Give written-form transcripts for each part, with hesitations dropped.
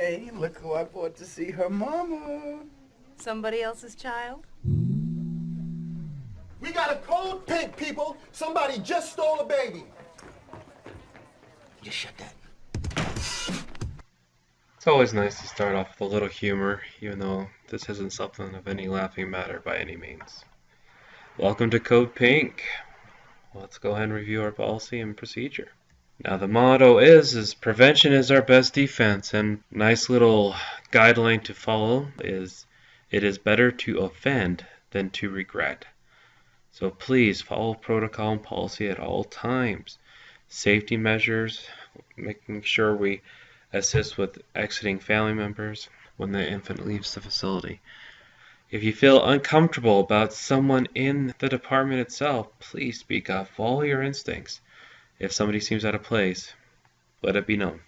Hey, look who I brought to see her mama. Somebody else's child? We got a code pink, people. Somebody just stole a baby. Just shut that. It's always nice to start off with a little humor, even though this isn't something of any laughing matter by any means. Welcome to Code Pink. Let's go ahead and review our policy and procedure. Now the motto is prevention is our best defense, and nice little guideline to follow is it is better to offend than to regret. So please follow protocol and policy at all times. Safety measures, making sure we assist with exiting family members when the infant leaves the facility. If you feel uncomfortable about someone in the department itself, please speak up. Follow your instincts. If somebody seems out of place, let it be known.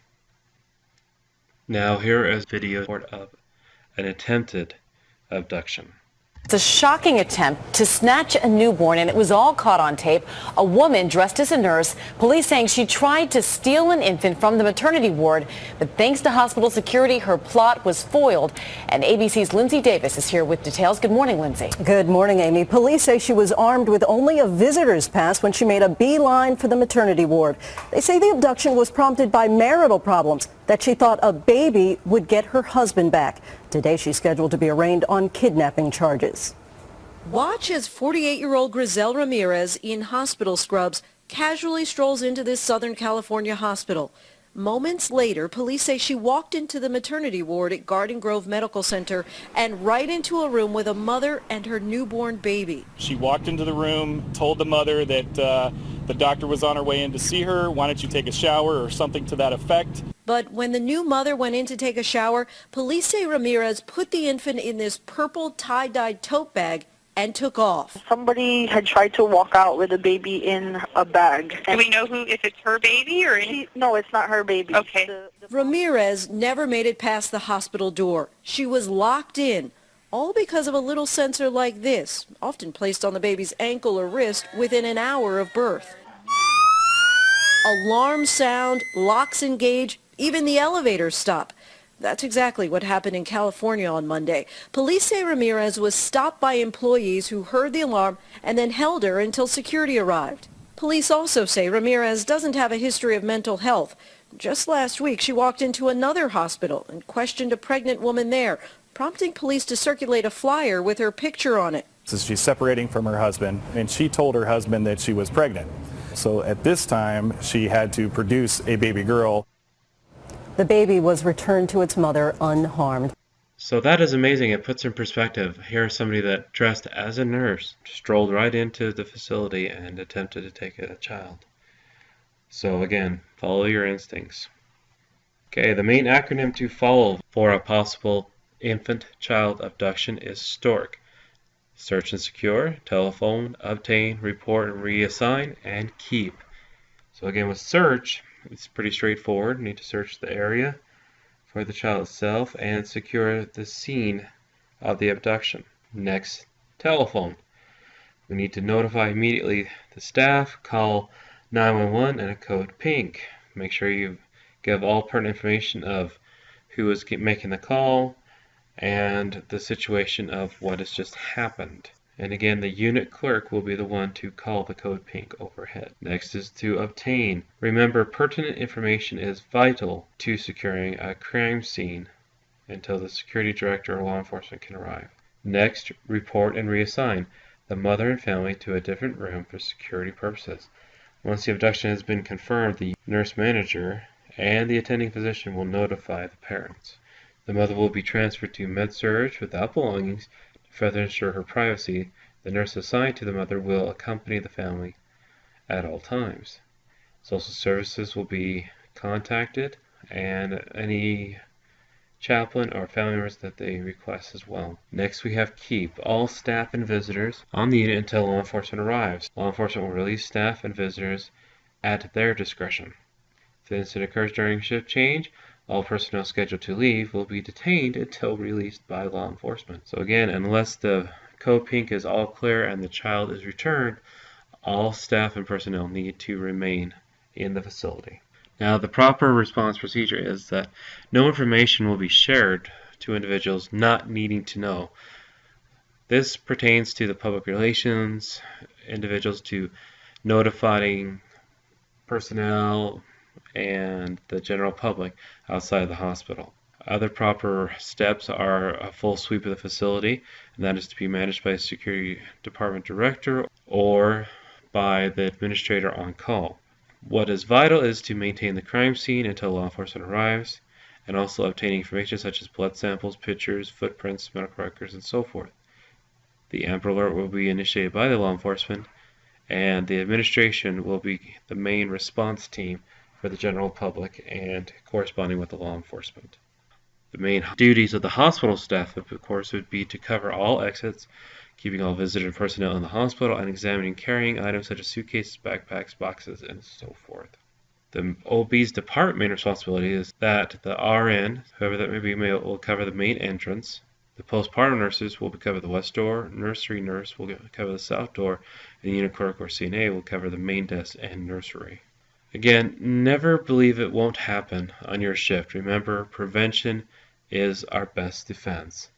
Now here is a video of an attempted abduction. It's a shocking attempt to snatch a newborn, and it was all caught on tape. A woman dressed as a nurse, police saying she tried to steal an infant from the maternity ward, but thanks to hospital security, her plot was foiled. And ABC's Lindsay Davis is here with details. Good morning, Lindsay. Good morning, Amy. Police say she was armed with only a visitor's pass when she made a beeline for the maternity ward. They say the abduction was prompted by marital problems, that she thought a baby would get her husband back. Today, she's scheduled to be arraigned on kidnapping charges. Watch as 48-year-old Grisel Ramirez in hospital scrubs casually strolls into this Southern California hospital. Moments later, police say she walked into the maternity ward at Garden Grove Medical Center and right into a room with a mother and her newborn baby. She walked into the room, told the mother that the doctor was on her way in to see her. Why don't you take a shower or something to that effect? But when the new mother went in to take a shower, police say Ramirez put the infant in this purple tie-dyed tote bag and took off. Somebody had tried to walk out with a baby in a bag. Do we know if it's her baby or any? No, it's not her baby. Okay. Ramirez never made it past the hospital door. She was locked in, all because of a little sensor like this, often placed on the baby's ankle or wrist within an hour of birth. Alarm sound, locks engage, even the elevators stop. That's exactly what happened in California on Monday. Police say Ramirez was stopped by employees who heard the alarm and then held her until security arrived. Police also say Ramirez doesn't have a history of mental health. Just last week, she walked into another hospital and questioned a pregnant woman there, prompting police to circulate a flyer with her picture on it. So she's separating from her husband, and she told her husband that she was pregnant. So at this time, she had to produce a baby girl. The baby was returned to its mother unharmed. So that is amazing. It puts in perspective. Here's somebody that dressed as a nurse, strolled right into the facility and attempted to take a child. So again, follow your instincts. Okay, the main acronym to follow for a possible infant-child abduction is STORK. Search and secure, telephone, obtain, report and reassign, and keep. So again, with search, it's pretty straightforward. You need to search the area for the child itself and secure the scene of the abduction. Next, telephone. We need to notify immediately the staff, call 911 and a code pink. Make sure you give all pertinent information of who is making the call and the situation of what has just happened. And again, the unit clerk will be the one to call the code pink overhead. Next is to obtain. Remember, pertinent information is vital to securing a crime scene until the security director or law enforcement can arrive. Next, report and reassign the mother and family to a different room for security purposes. Once the abduction has been confirmed, the nurse manager and the attending physician will notify the parents. The mother will be transferred to med-surg without belongings. To further ensure her privacy, the nurse assigned to the mother will accompany the family at all times. Social services will be contacted and any chaplain or family members that they request as well. Next we have keep. All staff and visitors on the unit until law enforcement arrives. Law enforcement will release staff and visitors at their discretion. If the incident occurs during shift change, all personnel scheduled to leave will be detained until released by law enforcement. So again, unless the code pink is all clear and the child is returned, all staff and personnel need to remain in the facility. Now, the proper response procedure is that no information will be shared to individuals not needing to know. This pertains to the public relations, individuals to notifying personnel, and the general public outside of the hospital. Other proper steps are a full sweep of the facility, and that is to be managed by a security department director or by the administrator on call. What is vital is to maintain the crime scene until law enforcement arrives, and also obtaining information such as blood samples, pictures, footprints, medical records, and so forth. The Amber Alert will be initiated by the law enforcement, and the administration will be the main response team for the general public and corresponding with the law enforcement. The main duties of the hospital staff, of course, would be to cover all exits, keeping all visitor personnel in the hospital, and examining carrying items such as suitcases, backpacks, boxes, and so forth. The OB's department responsibility is that the RN, whoever that may be, will cover the main entrance. The postpartum nurses will cover the west door, nursery nurse will cover the south door, and the unit clerk or CNA will cover the main desk and nursery. Again, never believe it won't happen on your shift. Remember, prevention is our best defense.